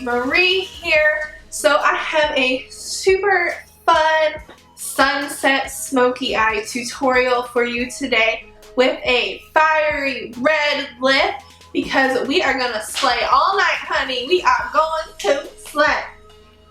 Marie here. So I have a super fun sunset smoky eye tutorial for you today with a fiery red lip because we are gonna slay all night, honey. We are going to slay.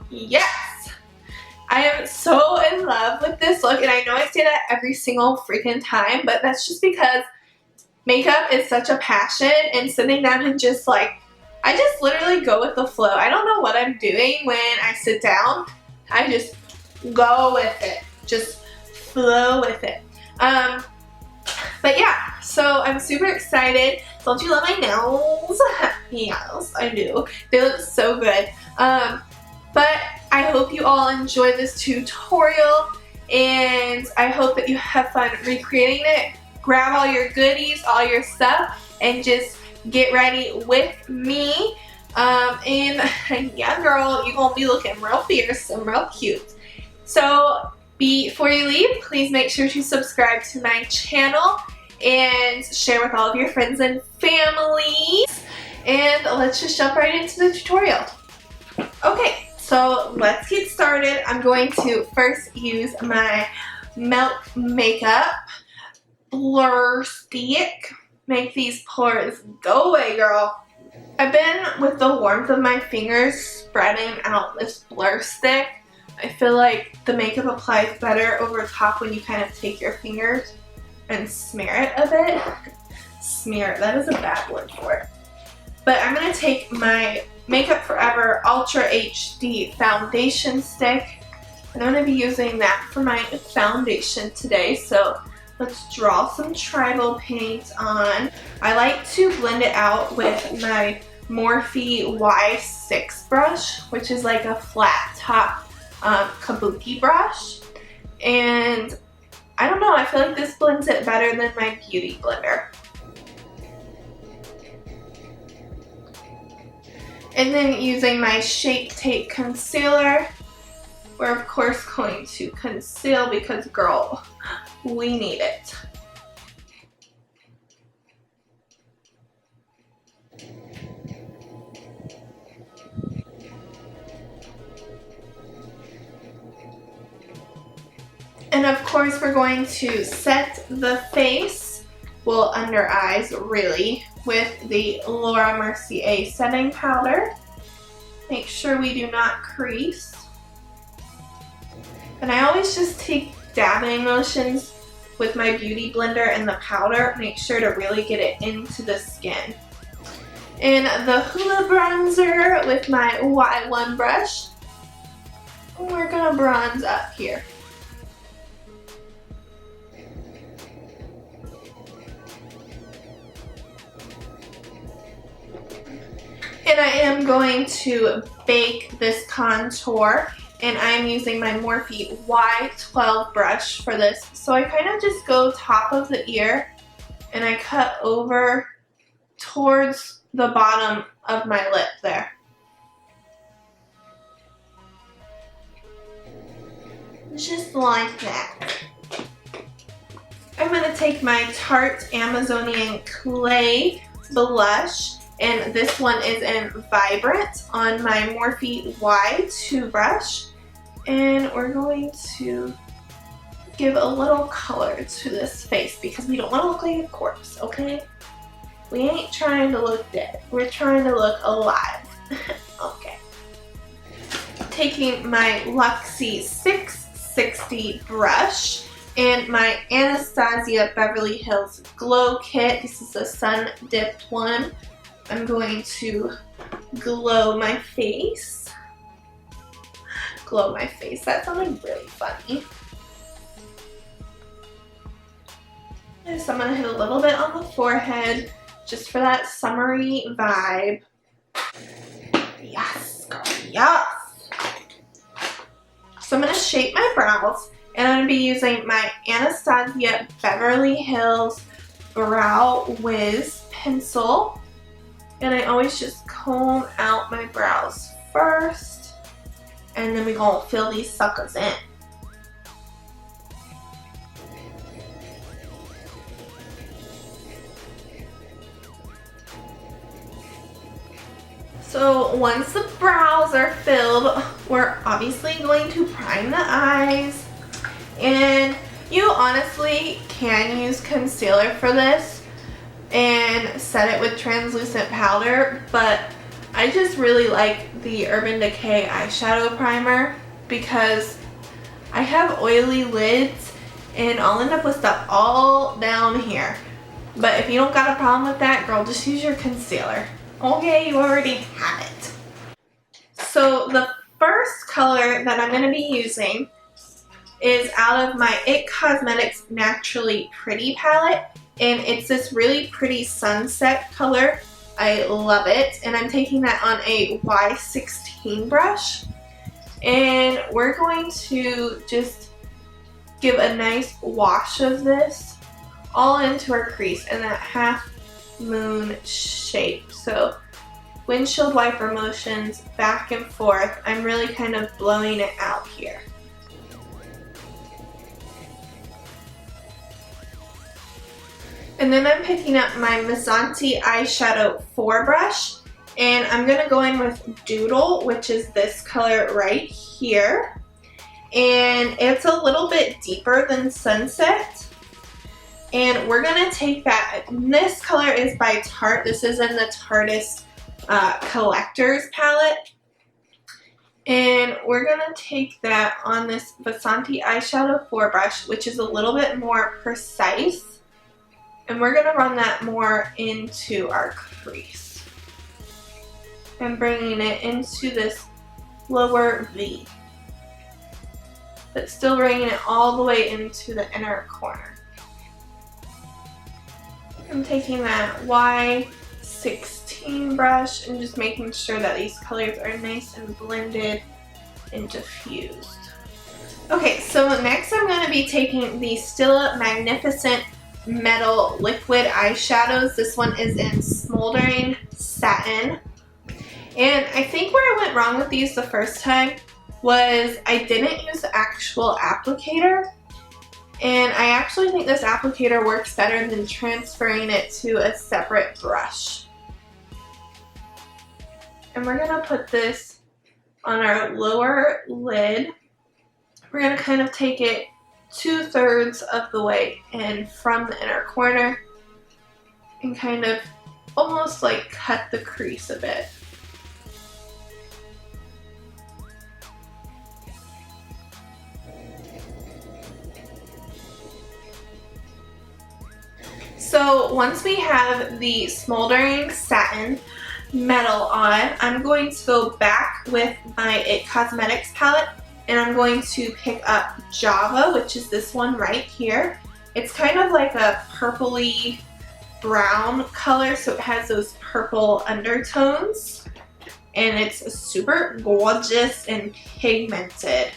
Yes! I am so in love with this look, and I know I say that every single freaking time, but that's just because makeup is such a passion, and sitting down and just like, I just literally go with the flow. I don't know what I'm doing when I sit down. I just go with it. Just flow with it. But yeah, so I'm super excited. Don't you love my nails? Yes, I do. They look so good. But I hope you all enjoy this tutorial, and I hope that you have fun recreating it. Grab all your goodies, all your stuff, and just get ready with me. And yeah, girl, you're gonna be looking real fierce and real cute. So before you leave, please make sure to subscribe to my channel and share with all of your friends and family. And let's just jump right into the tutorial. Okay, so let's get started. I'm going to first use my Milk Makeup blur stick. Make these pores go away, girl. I've been, with the warmth of my fingers, spreading out this blur stick. I feel like the makeup applies better over top when you kind of take your fingers and smear it a bit. Smear, that is a bad word for it. But I'm going to take my Makeup Forever Ultra HD foundation stick, and I'm going to be using that for my foundation today. So let's draw some tribal paint on. I like to blend it out with my Morphe Y6 brush, which is like a flat top kabuki brush. And I don't know, I feel like this blends it better than my beauty blender. And then using my Shape Tape concealer, we're of course going to conceal because, girl, we need it. And of course we're going to set the face, well, under eyes really, with the Laura Mercier setting powder. Make sure we do not crease. And I always just take dabbing motions with my beauty blender and the powder. Make sure to really get it into the skin. And the Hoola bronzer with my Y1 brush. We're gonna bronze up here. And I am going to bake this contour, and I'm using my Morphe Y12 brush for this. So I kind of just go top of the ear and I cut over towards the bottom of my lip there. Just like that. I'm going to take my Tarte Amazonian Clay blush, and this one is in Vibrant, on my Morphe Y2 brush. And we're going to give a little color to this face because we don't want to look like a corpse, okay? We ain't trying to look dead. We're trying to look alive. Okay. Taking my Luxie 660 brush and my Anastasia Beverly Hills Glow Kit. This is a sun dipped one. I'm going to glow my face. Glow my face. That sounded really funny. And so I'm going to hit a little bit on the forehead just for that summery vibe. Yes, girl, yes. So I'm going to shape my brows, and I'm going to be using my Anastasia Beverly Hills Brow Wiz pencil. And I always just comb out my brows first, and then we're going to fill these suckers in. So once the brows are filled, we're obviously going to prime the eyes. And you honestly can use concealer for this and set it with translucent powder, but I just really like the Urban Decay eyeshadow primer because I have oily lids and I'll end up with stuff all down here. But if you don't got a problem with that, girl, just use your concealer. Okay, you already have it. So the first color that I'm going to be using is out of my IT Cosmetics Naturally Pretty palette, and it's this really pretty sunset color. I love it, and I'm taking that on a Y16 brush, and we're going to just give a nice wash of this all into our crease in that half moon shape. So windshield wiper motions back and forth. I'm really kind of blowing it out here. And then I'm picking up my Vasanti eyeshadow 4 brush, and I'm going to go in with Doodle, which is this color right here. And it's a little bit deeper than Sunset. And we're going to take that, and this color is by Tarte. This is in the Tartiest Collector's palette. And we're going to take that on this Vasanti eyeshadow 4 brush, which is a little bit more precise. And we're going to run that more into our crease. And bringing it into this lower V. But still bringing it all the way into the inner corner. I'm taking that Y16 brush and just making sure that these colors are nice and blended and diffused. Okay, so next I'm going to be taking the Stilla Magnificent Metal Liquid Eyeshadows. This one is in Smoldering Satin. And I think where I went wrong with these the first time was I didn't use the actual applicator. And I actually think this applicator works better than transferring it to a separate brush. And we're going to put this on our lower lid. We're going to kind of take it 2/3 of the way in from the inner corner and kind of almost like cut the crease a bit. So once we have the Smoldering Satin Metal on, I'm going to go back with my IT Cosmetics palette and I'm going to pick up Java, which is this one right here. It's kind of like a purpley brown color, so it has those purple undertones. And it's super gorgeous and pigmented.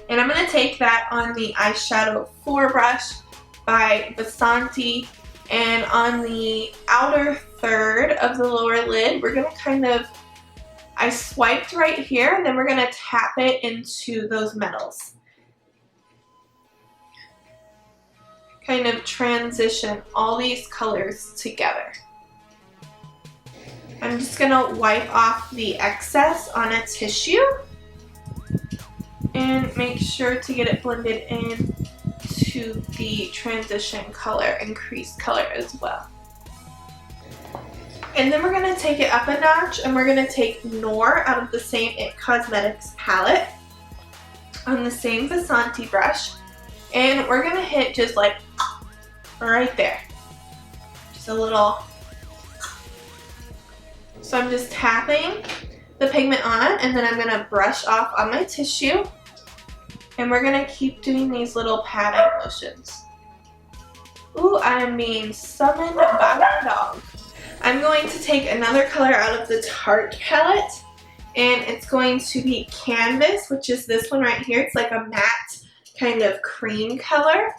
And I'm going to take that on the eyeshadow 4 brush by Vasanti, and on the outer third of the lower lid, we're going to kind of, I swiped right here, and then we're going to tap it into those metals. Kind of transition all these colors together. I'm just going to wipe off the excess on a tissue and make sure to get it blended in to the transition color and crease color as well. And then we're going to take it up a notch and we're going to take Noir out of the same IT Cosmetics palette on the same Vasanti brush, and we're going to hit just like right there. Just a little. So I'm just tapping the pigment on, and then I'm going to brush off on my tissue. And we're going to keep doing these little patting motions. Ooh, I'm being summoned by my dog. I'm going to take another color out of the Tarte palette. And it's going to be Canvas, which is this one right here. It's like a matte kind of cream color.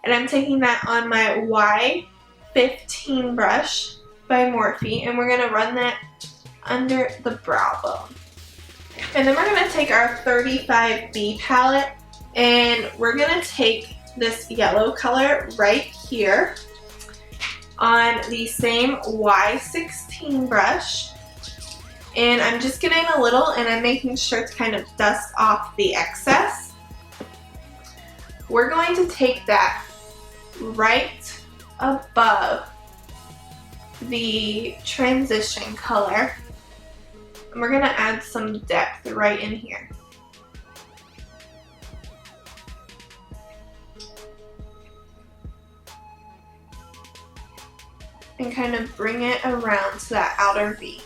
And I'm taking that on my Y15 brush by Morphe. And we're going to run that under the brow bone. And then we're going to take our 35B palette and we're going to take this yellow color right here on the same Y16 brush, And I'm just getting a little and I'm making sure to kind of dust off the excess. We're going to take that right above the transition color and we're going to add some depth right in here. And kind of bring it around to that outer V.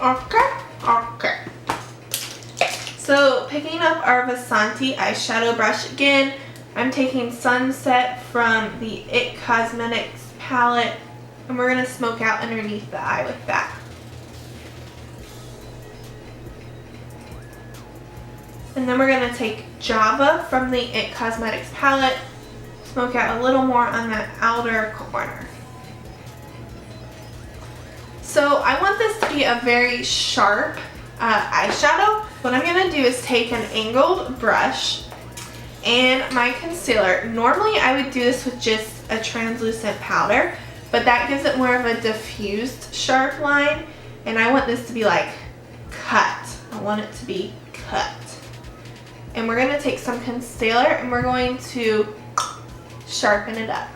Okay. So picking up our Vasanti eyeshadow brush again, I'm taking Sunset from the IT Cosmetics palette and we're going to smoke out underneath the eye with that. And then we're going to take Java from the IT Cosmetics palette, smoke out a little more on that outer corner. So I want this to be a very sharp eyeshadow. What I'm going to do is take an angled brush and my concealer. Normally I would do this with just a translucent powder, but that gives it more of a diffused sharp line, and I want this to be like cut. I want it to be cut. And we're going to take some concealer and we're going to sharpen it up.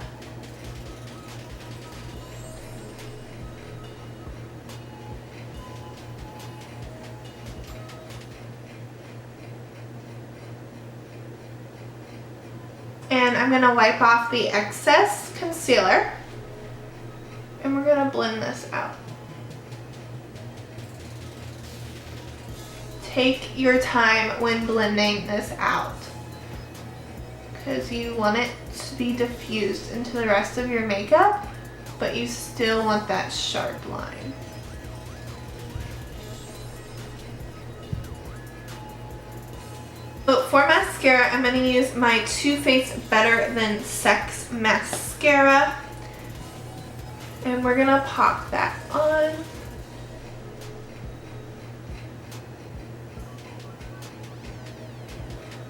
And I'm going to wipe off the excess concealer and we're going to blend this out. Take your time when blending this out because you want it to be diffused into the rest of your makeup, but you still want that sharp line. So for mascara, I'm going to use my Too Faced Better Than Sex mascara. And we're going to pop that on.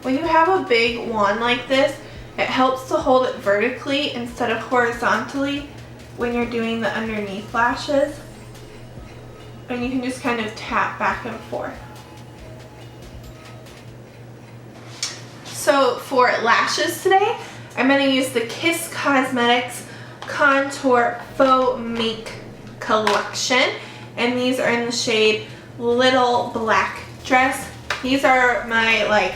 When you have a big wand like this, it helps to hold it vertically instead of horizontally when you're doing the underneath lashes. And you can just kind of tap back and forth. So for lashes today, I'm going to use the Kiss Cosmetics Contour Faux Mink collection. And these are in the shade Little Black Dress. These are my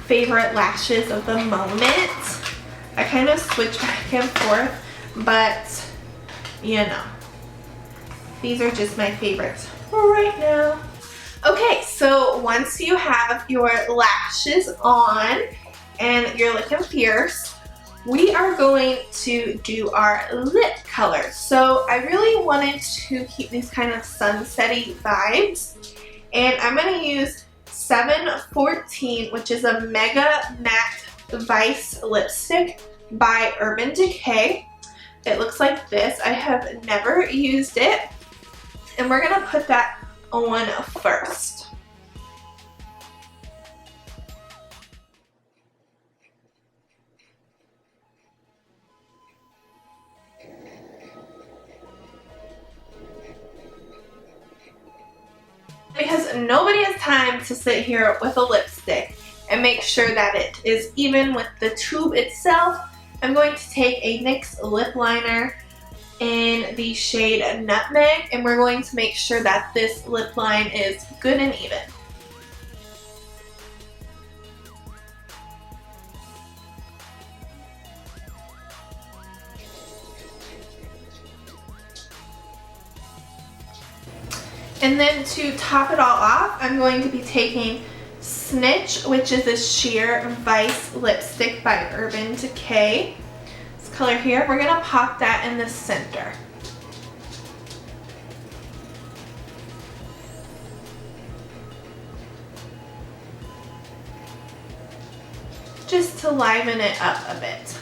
favorite lashes of the moment. I kind of switch back and forth, but you know, these are just my favorites right now. Okay, so once you have your lashes on and you're looking fierce, we are going to do our lip color. So I really wanted to keep these kind of sunsetty vibes, and I'm going to use 714, which is a Mega Matte Vice lipstick by Urban Decay. It looks like this. I have never used it, and we're going to put that on first. Because nobody has time to sit here with a lipstick and make sure that it is even with the tube itself, I'm going to take a NYX lip liner in the shade Nutmeg, and we're going to make sure that this lip line is good and even. And then to top it all off, I'm going to be taking Snitch, which is a sheer Vice lipstick by Urban Decay. This color here, we're going to pop that in the center. Just to liven it up a bit.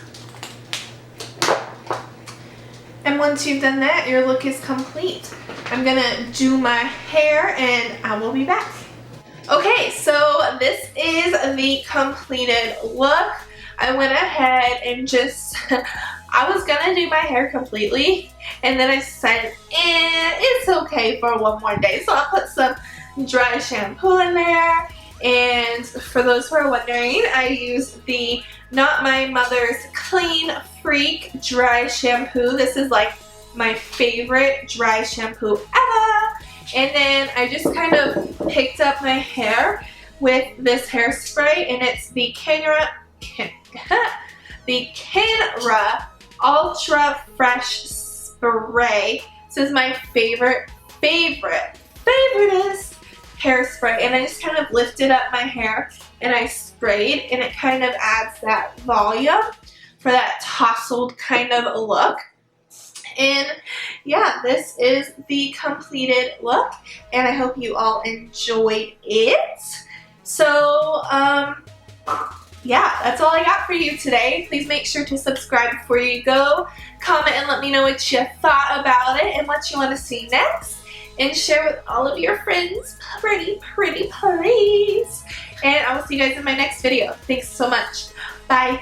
And once you've done that, your look is complete. I'm gonna do my hair and I will be back. Okay, so this is the completed look. I went ahead and just I was gonna do my hair completely, and then I said, it's okay for one more day. So I'll put some dry shampoo in there. And for those who are wondering, I use the Not My Mother's Clean Freak Dry Shampoo. This is like my favorite dry shampoo ever. And then I just kind of picked up my hair with this hairspray, and it's the Kenra Ultra Fresh Spray. This is my favoriteest hairspray, and I just kind of lifted up my hair and I sprayed, and it kind of adds that volume for that tousled kind of look. And yeah, this is the completed look, and I hope you all enjoyed it. So yeah, that's all I got for you today. Please make sure to subscribe before you go. Comment and let me know what you thought about it and what you want to see next. And share with all of your friends, pretty please. And I will see you guys in my next video. Thanks so much. Bye.